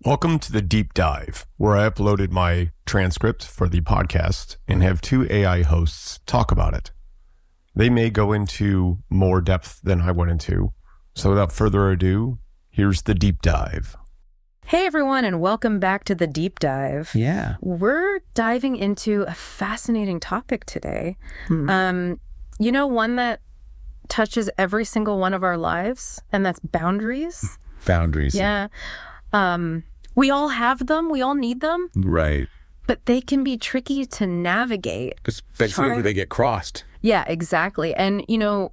Welcome to the Deep Dive, where I uploaded my transcript for the podcast and have two AI hosts talk about it. They may go into more depth than I went into. So without further ado, here's the Deep Dive. Hey everyone, and welcome back to the Deep Dive. Yeah. We're diving into a fascinating topic today. One that touches every single one of our lives, and that's boundaries. Boundaries. Yeah. We all have them. We all need them. Right. But they can be tricky to navigate. Especially when they get crossed. Yeah, exactly. And,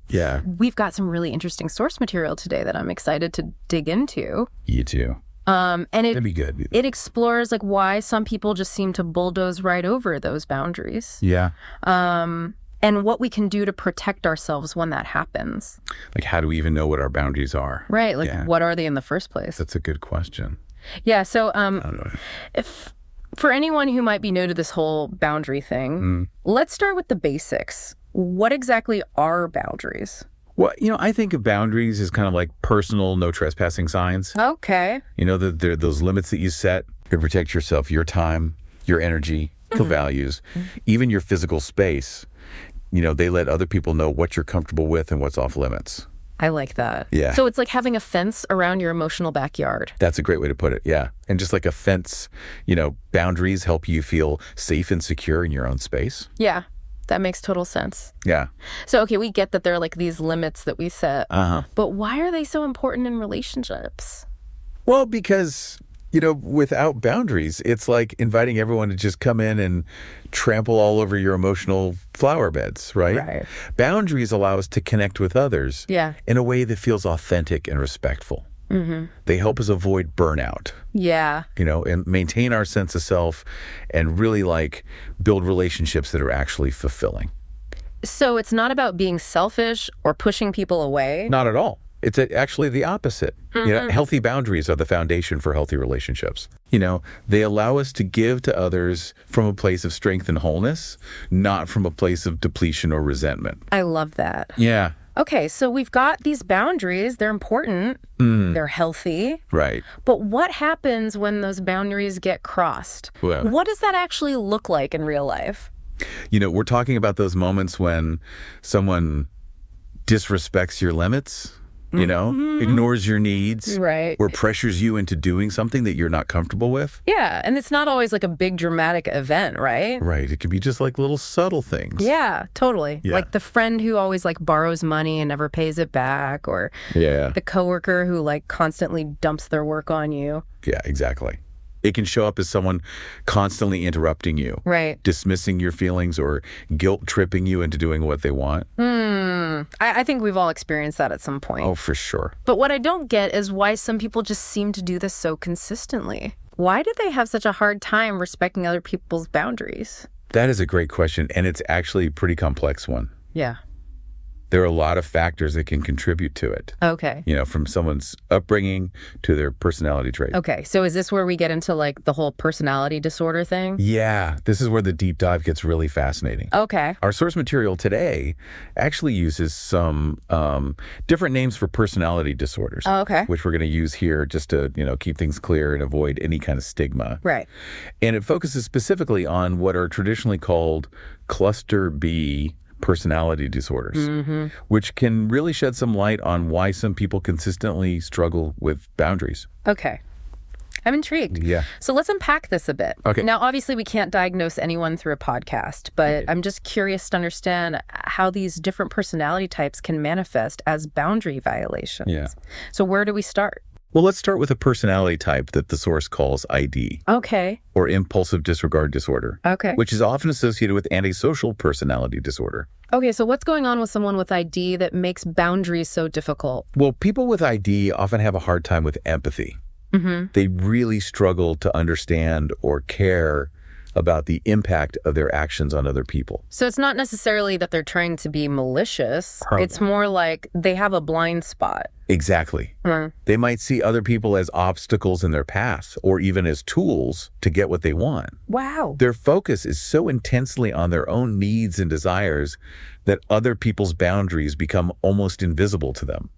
Yeah. we've got some really interesting source material today that I'm excited to dig into. You too. And That'd be good. It explores why some people just seem to bulldoze right over those boundaries. Yeah. And what we can do to protect ourselves when that happens. Like, how do we even know what our boundaries are? Right. Yeah. What are they in the first place? That's a good question. Yeah. So I don't know. if for anyone who might be new to this whole boundary thing, let's start with the basics. What exactly are boundaries? Well, I think of boundaries as kind of like personal, no trespassing signs. Okay. They're those limits that you set to protect yourself, your time, your energy, your values, even your physical space. They let other people know what you're comfortable with and what's off limits. I like that. Yeah. So it's like having a fence around your emotional backyard. That's a great way to put it. Yeah. And just like a fence, boundaries help you feel safe and secure in your own space. Yeah. That makes total sense. Yeah. So, okay, we get that there are these limits that we set. Uh-huh. But why are they so important in relationships? Well, because, without boundaries, it's like inviting everyone to just come in and trample all over your emotional flower beds, right? Right. Boundaries allow us to connect with others Yeah. in a way that feels authentic and respectful. Mm-hmm. They help us avoid burnout, Yeah. and maintain our sense of self and really build relationships that are actually fulfilling. So it's not about being selfish or pushing people away. Not at all. It's actually the opposite. Healthy boundaries are the foundation for healthy relationships. They allow us to give to others from a place of strength and wholeness, not from a place of depletion or resentment. I love that. Yeah. Okay, so we've got these boundaries. They're important. They're healthy. Right. But what happens when those boundaries get crossed? Well, What does that actually look like in real life? we're talking about those moments when someone disrespects your limits, ignores your needs, Right. or pressures you into doing something that you're not comfortable with. Yeah, and it's not always a big dramatic event, right? Right. It can be just little subtle things. Yeah, totally. Yeah. Like the friend who always borrows money and never pays it back, or Yeah. the coworker who constantly dumps their work on you. Yeah, exactly. It can show up as someone constantly interrupting you, Right. dismissing your feelings, or guilt tripping you into doing what they want. I think we've all experienced that at some point. Oh, for sure. But what I don't get is why some people just seem to do this so consistently. Why do they have such a hard time respecting other people's boundaries? That is a great question, and it's actually a pretty complex one. Yeah. There are a lot of factors that can contribute to it, Okay. from someone's upbringing to their personality trait. Okay. So is this where we get into the whole personality disorder thing? Yeah, this is where the deep dive gets really fascinating. Okay. Our source material today actually uses some different names for personality disorders, Oh, okay. which we're going to use here just to, keep things clear and avoid any kind of stigma. Right. And it focuses specifically on what are traditionally called cluster B personality disorders, which can really shed some light on why some people consistently struggle with boundaries. Okay. I'm intrigued. Yeah. So let's unpack this a bit. Okay. Now, obviously, we can't diagnose anyone through a podcast, but I'm just curious to understand how these different personality types can manifest as boundary violations. Yeah. So where do we start? Well, let's start with a personality type that the source calls ID, Okay. or impulsive disregard disorder, Okay. which is often associated with antisocial personality disorder. Okay, so what's going on with someone with ID that makes boundaries so difficult? Well, people with ID often have a hard time with empathy. They really struggle to understand or care about the impact of their actions on other people. So it's not necessarily that they're trying to be malicious. Right. It's more like they have a blind spot. Exactly. They might see other people as obstacles in their path or even as tools to get what they want. Wow. Their focus is so intensely on their own needs and desires that other people's boundaries become almost invisible to them.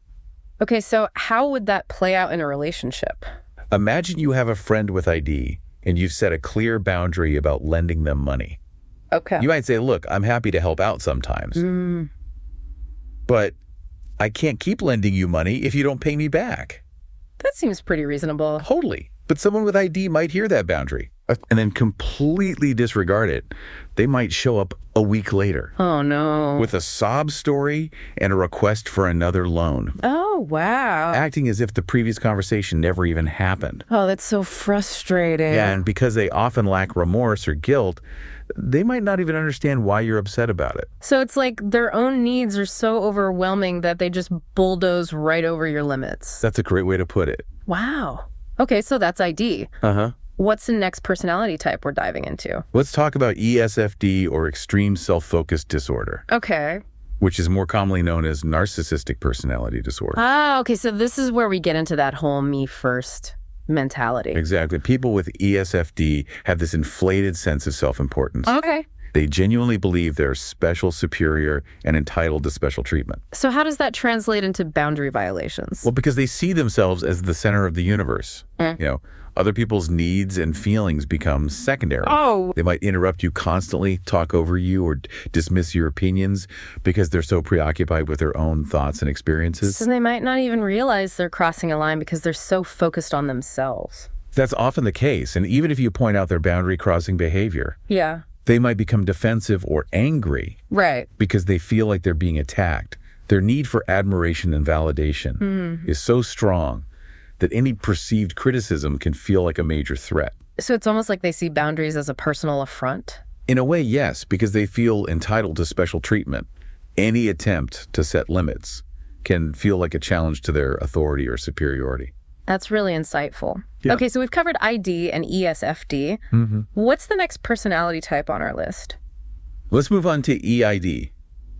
Okay, so how would that play out in a relationship? Imagine you have a friend with ID and you've set a clear boundary about lending them money. Okay. You might say, look, I'm happy to help out sometimes, but I can't keep lending you money if you don't pay me back. That seems pretty reasonable. Totally. But someone with ID might hear that boundary and then completely disregard it. They might show up a week later. Oh, no. With a sob story and a request for another loan. Oh, wow. Acting as if the previous conversation never even happened. Oh, that's so frustrating. Yeah, and because they often lack remorse or guilt, they might not even understand why you're upset about it. So it's like their own needs are so overwhelming that they just bulldoze right over your limits. That's a great way to put it. Wow. Okay, so that's ID. Uh-huh. What's the next personality type we're diving into? Let's talk about ESFD, or extreme self-focused disorder, Okay. which is more commonly known as narcissistic personality disorder. Ah, okay, so this is where we get into that whole me first mentality. Exactly. People with ESFD have this inflated sense of self-importance. Okay. They genuinely believe they're special, superior, and entitled to special treatment. So how does that translate into boundary violations? Well, because they see themselves as the center of the universe. Other people's needs and feelings become secondary. Oh. They might interrupt you constantly, talk over you, or dismiss your opinions because they're so preoccupied with their own thoughts and experiences. So they might not even realize they're crossing a line because they're so focused on themselves. That's often the case. And even if you point out their boundary-crossing behavior, Yeah. they might become defensive or angry Right. because they feel like they're being attacked. Their need for admiration and validation is so strong that any perceived criticism can feel like a major threat. So it's almost like they see boundaries as a personal affront. In a way, yes, because they feel entitled to special treatment. Any attempt to set limits can feel like a challenge to their authority or superiority. That's really insightful. Yeah. Okay, so we've covered ID and ESFD. What's the next personality type on our list? Let's move on to EID,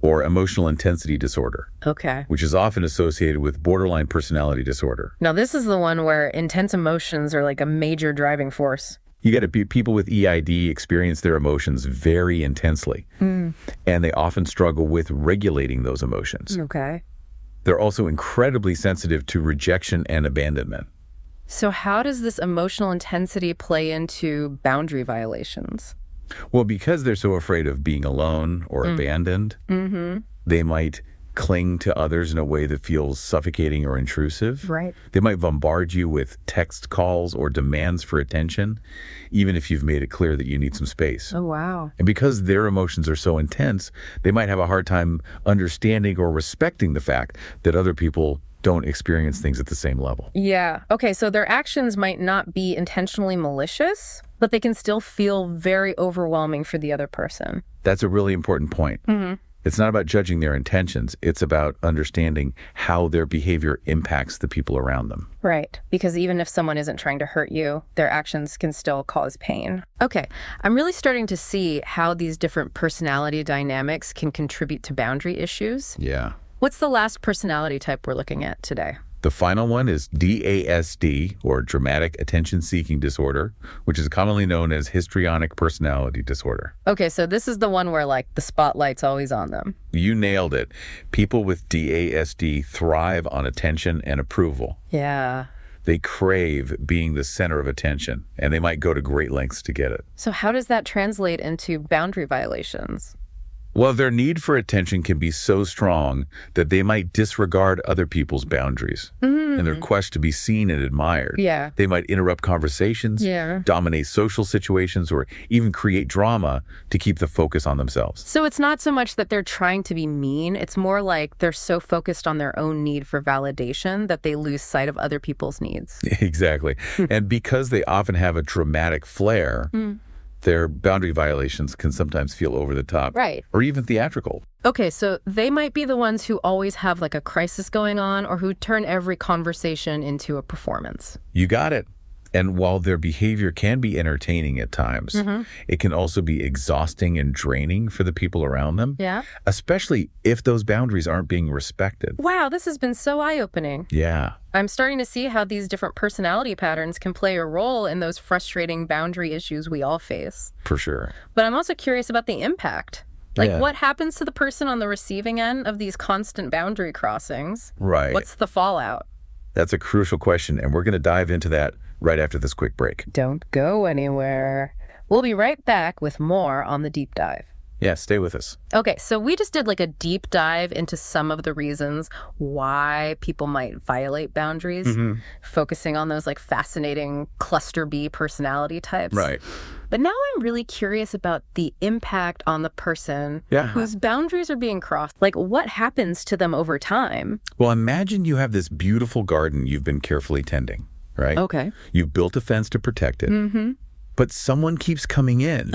or emotional intensity disorder, Okay. which is often associated with borderline personality disorder. Now, this is the one where intense emotions are like a major driving force. You got to be people with EID experience their emotions very intensely, and they often struggle with regulating those emotions. Okay. They're also incredibly sensitive to rejection and abandonment. So how does this emotional intensity play into boundary violations? Well, because they're so afraid of being alone or abandoned, they might cling to others in a way that feels suffocating or intrusive. Right. They might bombard you with text calls or demands for attention, even if you've made it clear that you need some space. Oh, wow. And because their emotions are so intense, they might have a hard time understanding or respecting the fact that other people don't experience things at the same level. Yeah. Okay, so their actions might not be intentionally malicious, but they can still feel very overwhelming for the other person. That's a really important point. It's not about judging their intentions. It's about understanding how their behavior impacts the people around them. Right. Because even if someone isn't trying to hurt you, their actions can still cause pain. Okay. I'm really starting to see how these different personality dynamics can contribute to boundary issues. Yeah. What's the last personality type we're looking at today? The final one is DASD, or dramatic attention-seeking disorder, which is commonly known as histrionic personality disorder. Okay, so this is the one where, like, the spotlight's always on them. You nailed it. People with DASD thrive on attention and approval. Yeah. They crave being the center of attention, and they might go to great lengths to get it. So how does that translate into boundary violations? Well, their need for attention can be so strong that they might disregard other people's boundaries in their quest to be seen and admired. Yeah. They might interrupt conversations, dominate social situations, or even create drama to keep the focus on themselves. So it's not so much that they're trying to be mean. It's more like they're so focused on their own need for validation that they lose sight of other people's needs. Exactly. And because they often have a dramatic flair, their boundary violations can sometimes feel over the top. Right. Or even theatrical. Okay, so they might be the ones who always have like a crisis going on or who turn every conversation into a performance. You got it. And while their behavior can be entertaining at times, it can also be exhausting and draining for the people around them. Yeah. Especially if those boundaries aren't being respected. Wow, this has been so eye-opening. Yeah. I'm starting to see how these different personality patterns can play a role in those frustrating boundary issues we all face. For sure. But I'm also curious about the impact. Like, what happens to the person on the receiving end of these constant boundary crossings? Right. What's the fallout? That's a crucial question, and we're going to dive into that right after this quick break. Don't go anywhere. We'll be right back with more on the deep dive. Yeah, stay with us. Okay, so we just did like a deep dive into some of the reasons why people might violate boundaries, focusing on those like fascinating cluster B personality types. Right. But now I'm really curious about the impact on the person whose boundaries are being crossed. Like, what happens to them over time? Well, imagine you have this beautiful garden you've been carefully tending, right? Okay. You've built a fence to protect it, but someone keeps coming in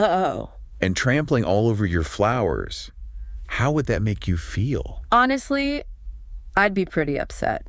and trampling all over your flowers. How would that make you feel? Honestly, I'd be pretty upset.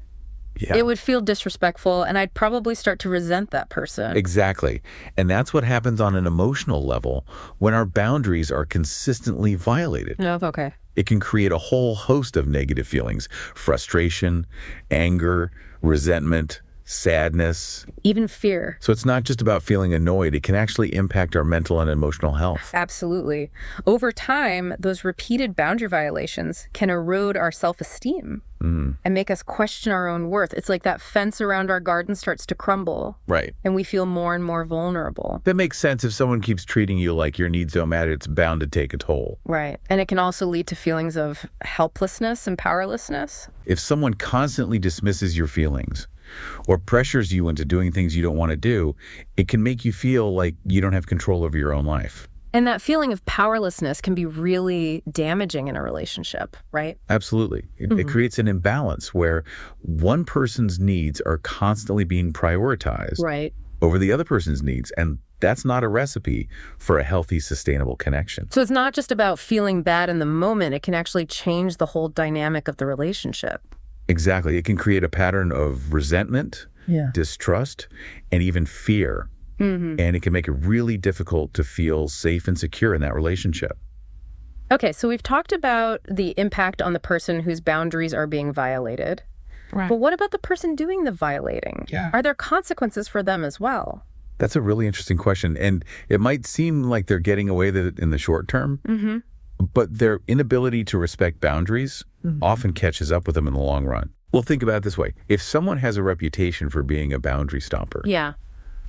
Yeah. It would feel disrespectful, and I'd probably start to resent that person. Exactly. And that's what happens on an emotional level when our boundaries are consistently violated. No, okay. It can create a whole host of negative feelings: frustration, anger, resentment, sadness, even fear. So it's not just about feeling annoyed. It can actually impact our mental and emotional health. Absolutely. Over time, those repeated boundary violations can erode our self-esteem and make us question our own worth. It's like that fence around our garden starts to crumble. Right. And we feel more and more vulnerable. That makes sense. If someone keeps treating you like your needs don't matter, it's bound to take a toll. Right. And it can also lead to feelings of helplessness and powerlessness. If someone constantly dismisses your feelings or pressures you into doing things you don't want to do, it can make you feel like you don't have control over your own life. And that feeling of powerlessness can be really damaging in a relationship, right? Absolutely. It creates an imbalance where one person's needs are constantly being prioritized over the other person's needs. And that's not a recipe for a healthy, sustainable connection. So it's not just about feeling bad in the moment. It can actually change the whole dynamic of the relationship. Exactly. It can create a pattern of resentment, distrust, and even fear. And it can make it really difficult to feel safe and secure in that relationship. Okay, so we've talked about the impact on the person whose boundaries are being violated. Right. But what about the person doing the violating? Yeah. Are there consequences for them as well? That's a really interesting question. And it might seem like they're getting away with it in the short term, but their inability to respect boundaries often catches up with them in the long run. Well, think about it this way. If someone has a reputation for being a boundary stomper,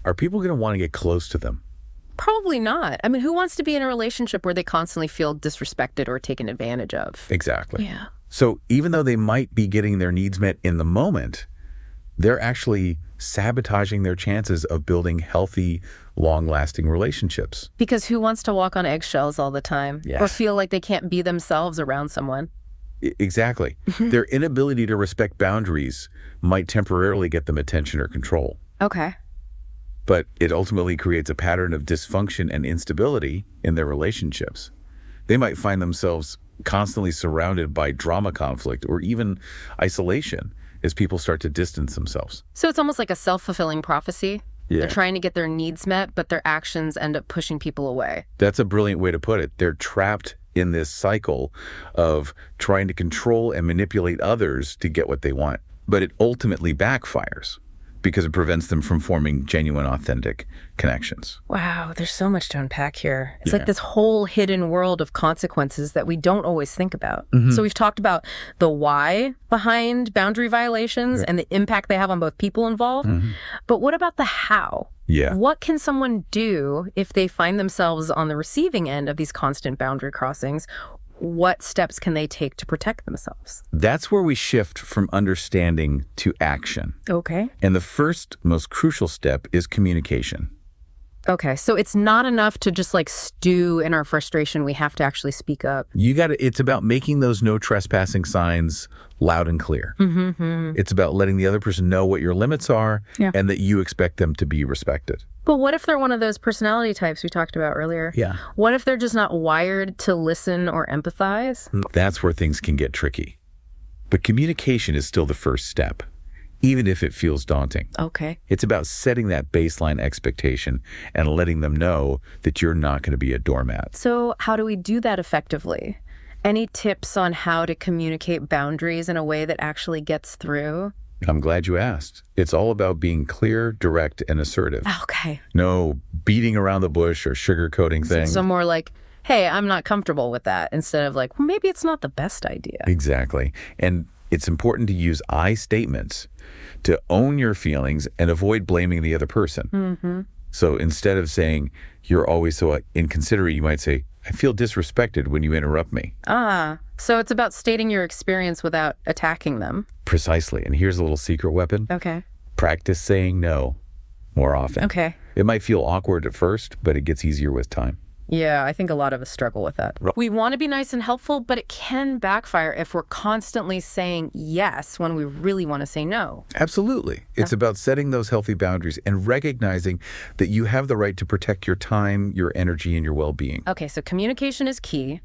are people going to want to get close to them? Probably not. I mean, who wants to be in a relationship where they constantly feel disrespected or taken advantage of? Exactly. Yeah. So even though they might be getting their needs met in the moment, they're actually sabotaging their chances of building healthy, long-lasting relationships. Because who wants to walk on eggshells all the time or feel like they can't be themselves around someone? Exactly. Their inability to respect boundaries might temporarily get them attention or control. Okay. But it ultimately creates a pattern of dysfunction and instability in their relationships. They might find themselves constantly surrounded by drama, conflict, or even isolation as people start to distance themselves. So it's almost like a self-fulfilling prophecy. Yeah. They're trying to get their needs met, but their actions end up pushing people away. That's a brilliant way to put it. They're trapped in this cycle of trying to control and manipulate others to get what they want. But it ultimately backfires because it prevents them from forming genuine, authentic connections. Wow, there's so much to unpack here. It's like this whole hidden world of consequences that we don't always think about. So we've talked about the why behind boundary violations and the impact they have on both people involved. But what about the how? Yeah. What can someone do if they find themselves on the receiving end of these constant boundary crossings? What steps can they take to protect themselves? That's where we shift from understanding to action. Okay. And the first, most crucial step is communication. Okay, so it's not enough to just like stew in our frustration. We have to actually speak up. It's about making those no trespassing signs loud and clear. It's about letting the other person know what your limits are and that you expect them to be respected. But what if they're one of those personality types we talked about earlier? Yeah. What if they're just not wired to listen or empathize? That's where things can get tricky. But communication is still the first step, even if it feels daunting. Okay. It's about setting that baseline expectation and letting them know that you're not going to be a doormat. So how do we do that effectively? Any tips on how to communicate boundaries in a way that actually gets through? I'm glad you asked. It's all about being clear, direct, and assertive. Okay. No beating around the bush or sugarcoating things. So more like, hey, I'm not comfortable with that, instead of like, well, maybe it's not the best idea. Exactly. And it's important to use I statements to own your feelings and avoid blaming the other person. So instead of saying, you're always so inconsiderate, you might say, I feel disrespected when you interrupt me. So it's about stating your experience without attacking them. Precisely. And here's a little secret weapon. Okay. Practice saying no more often. Okay. It might feel awkward at first, but it gets easier with time. Yeah, I think a lot of us struggle with that. We want to be nice and helpful, but it can backfire if we're constantly saying yes when we really want to say no. Absolutely. It's about setting those healthy boundaries and recognizing that you have the right to protect your time, your energy, and your well-being. Okay, so communication is key,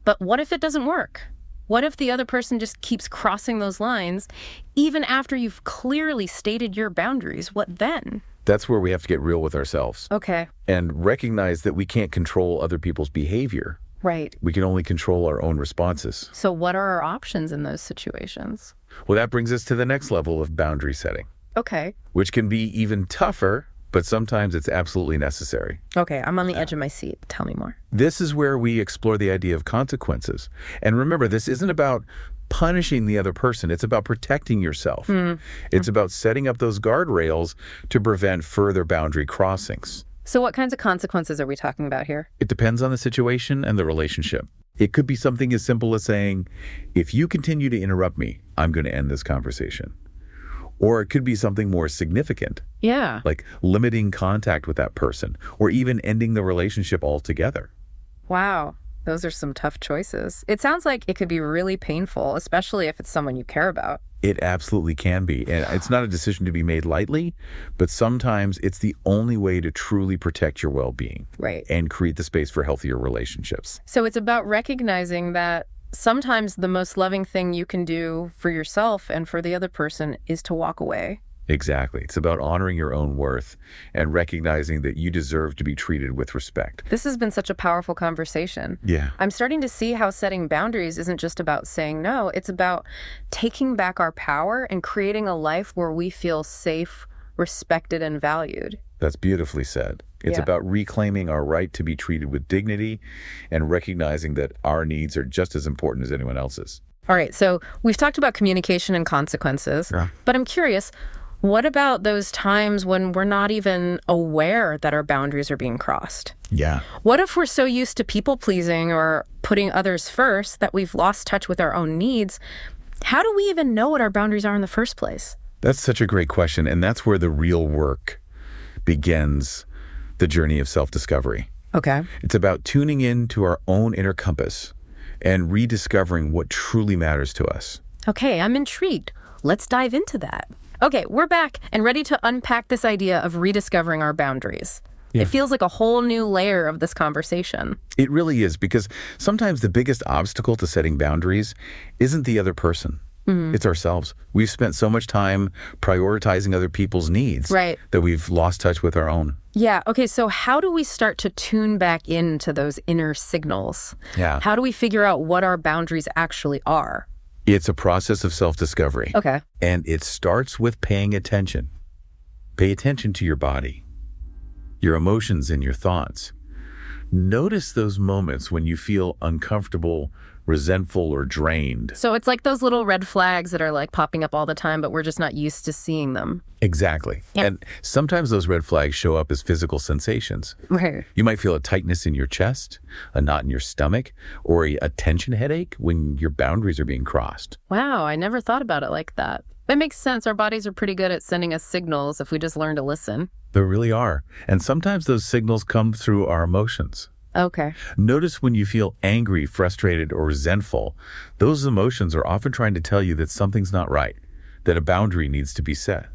but what if it doesn't work? What if the other person just keeps crossing those lines even after you've clearly stated your boundaries? What then? That's where we have to get real with ourselves. Okay. And recognize that we can't control other people's behavior. Right. We can only control our own responses. So what are our options in those situations? Well, that brings us to the next level of boundary setting. Okay. Which can be even tougher, but sometimes it's absolutely necessary. Okay, I'm on the edge of my seat. Tell me more. This is where we explore the idea of consequences. And remember, this isn't about punishing the other person. It's about protecting yourself. It's about setting up those guardrails to prevent further boundary crossings. So what kinds of consequences are we talking about here? It depends on the situation and the relationship. It could be something as simple as saying, if you continue to interrupt me, I'm going to end this conversation. Or it could be something more significant. Yeah. Like limiting contact with that person, or even ending the relationship altogether. Wow. Those are some tough choices. It sounds like it could be really painful, especially if it's someone you care about. It absolutely can be. And it's not a decision to be made lightly, but sometimes it's the only way to truly protect your well-being. Right. And create the space for healthier relationships. So it's about recognizing that sometimes the most loving thing you can do for yourself and for the other person is to walk away. Exactly. It's about honoring your own worth and recognizing that you deserve to be treated with respect. This has been such a powerful conversation. Yeah. I'm starting to see how setting boundaries isn't just about saying no. It's about taking back our power and creating a life where we feel safe, respected, and valued. That's beautifully said. It's about reclaiming our right to be treated with dignity and recognizing that our needs are just as important as anyone else's. All right. So we've talked about communication and consequences, but I'm curious, what about those times when we're not even aware that our boundaries are being crossed? Yeah. What if we're so used to people pleasing or putting others first that we've lost touch with our own needs? How do we even know what our boundaries are in the first place? That's such a great question. And that's where the real work begins, the journey of self-discovery. Okay. It's about tuning in to our own inner compass and rediscovering what truly matters to us. Okay, I'm intrigued. Let's dive into that. Okay, we're back and ready to unpack this idea of rediscovering our boundaries. Yeah. It feels like a whole new layer of this conversation. It really is, because sometimes the biggest obstacle to setting boundaries isn't the other person. It's ourselves. We've spent so much time prioritizing other people's needs that we've lost touch with our own. Yeah. Okay. So how do we start to tune back into those inner signals? Yeah. How do we figure out what our boundaries actually are? It's a process of self-discovery. Okay. And it starts with paying attention. Pay attention to your body, your emotions, and your thoughts. Notice those moments when you feel uncomfortable, resentful, or drained. So it's like those little red flags that are like popping up all the time, but we're just not used to seeing them. Exactly. Yep. And sometimes those red flags show up as physical sensations. Right. You might feel a tightness in your chest, a knot in your stomach, or a tension headache when your boundaries are being crossed. Wow, I never thought about it like that. That makes sense. Our bodies are pretty good at sending us signals if we just learn to listen. They really are. And sometimes those signals come through our emotions. Okay. Notice when you feel angry, frustrated, or resentful, those emotions are often trying to tell you that something's not right, that a boundary needs to be set.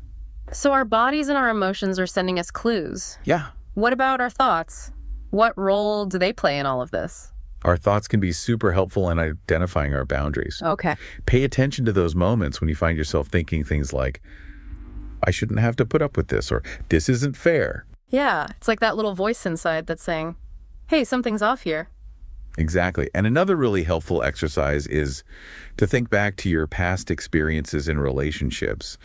So our bodies and our emotions are sending us clues. Yeah. What about our thoughts? What role do they play in all of this? Our thoughts can be super helpful in identifying our boundaries. Okay. Pay attention to those moments when you find yourself thinking things like, I shouldn't have to put up with this, or this isn't fair. Yeah, it's like that little voice inside that's saying, hey, something's off here. Exactly. And another really helpful exercise is to think back to your past experiences in relationships.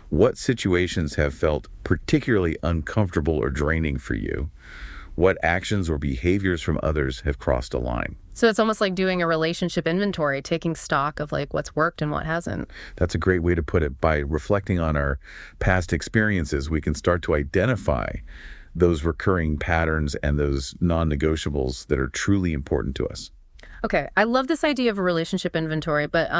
What situations have felt particularly uncomfortable or draining for you? What actions or behaviors from others have crossed a line? So it's almost like doing a relationship inventory, taking stock of like what's worked and what hasn't. That's a great way to put it. By reflecting on our past experiences, we can start to identify those recurring patterns and those non-negotiables that are truly important to us. Okay, I love this idea of a relationship inventory, but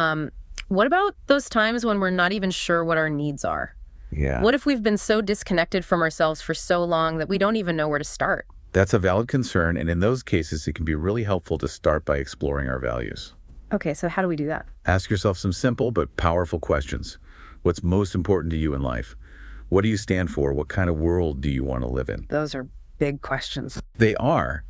what about those times when we're not even sure what our needs are? Yeah. What if we've been so disconnected from ourselves for so long that we don't even know where to start? That's a valid concern, and in those cases, it can be really helpful to start by exploring our values. Okay, so how do we do that? Ask yourself some simple but powerful questions. What's most important to you in life? What do you stand for? What kind of world do you want to live in? Those are big questions. They are,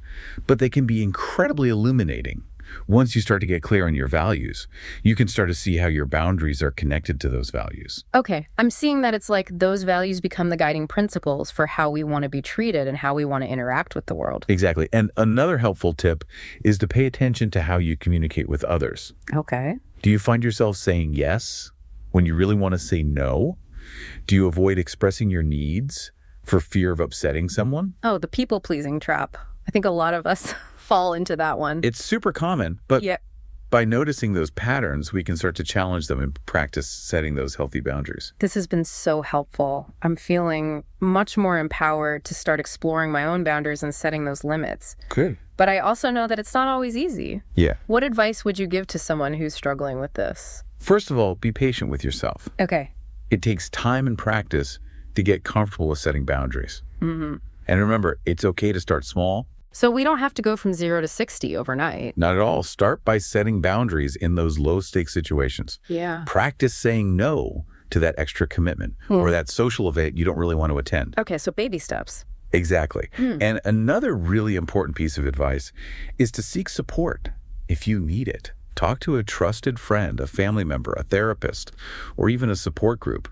but they can be incredibly illuminating. Once you start to get clear on your values, you can start to see how your boundaries are connected to those values. Okay, I'm seeing that it's like those values become the guiding principles for how we want to be treated and how we want to interact with the world. Exactly. And another helpful tip is to pay attention to how you communicate with others. Okay. Do you find yourself saying yes when you really want to say no? Do you avoid expressing your needs for fear of upsetting someone? Oh, the people-pleasing trap. I think a lot of us fall into that one. It's super common, but by noticing those patterns, we can start to challenge them and practice setting those healthy boundaries. This has been so helpful. I'm feeling much more empowered to start exploring my own boundaries and setting those limits. Good. But I also know that it's not always easy. Yeah. What advice would you give to someone who's struggling with this? First of all, be patient with yourself. Okay. It takes time and practice to get comfortable with setting boundaries. Mm-hmm. And remember, it's okay to start small. So we don't have to go from 0 to 60 overnight. Not at all. Start by setting boundaries in those low-stakes situations. Yeah. Practice saying no to that extra commitment or that social event you don't really want to attend. Okay, so baby steps. Exactly. And another really important piece of advice is to seek support if you need it. Talk to a trusted friend, a family member, a therapist, or even a support group.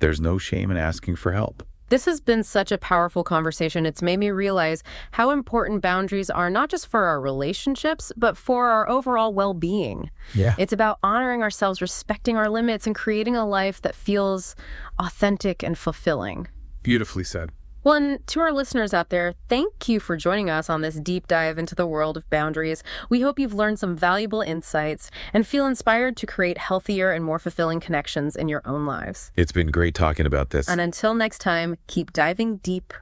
There's no shame in asking for help. This has been such a powerful conversation. It's made me realize how important boundaries are, not just for our relationships, but for our overall well-being. Yeah. It's about honoring ourselves, respecting our limits, and creating a life that feels authentic and fulfilling. Beautifully said. Well, and to our listeners out there, thank you for joining us on this deep dive into the world of boundaries. We hope you've learned some valuable insights and feel inspired to create healthier and more fulfilling connections in your own lives. It's been great talking about this. And until next time, keep diving deep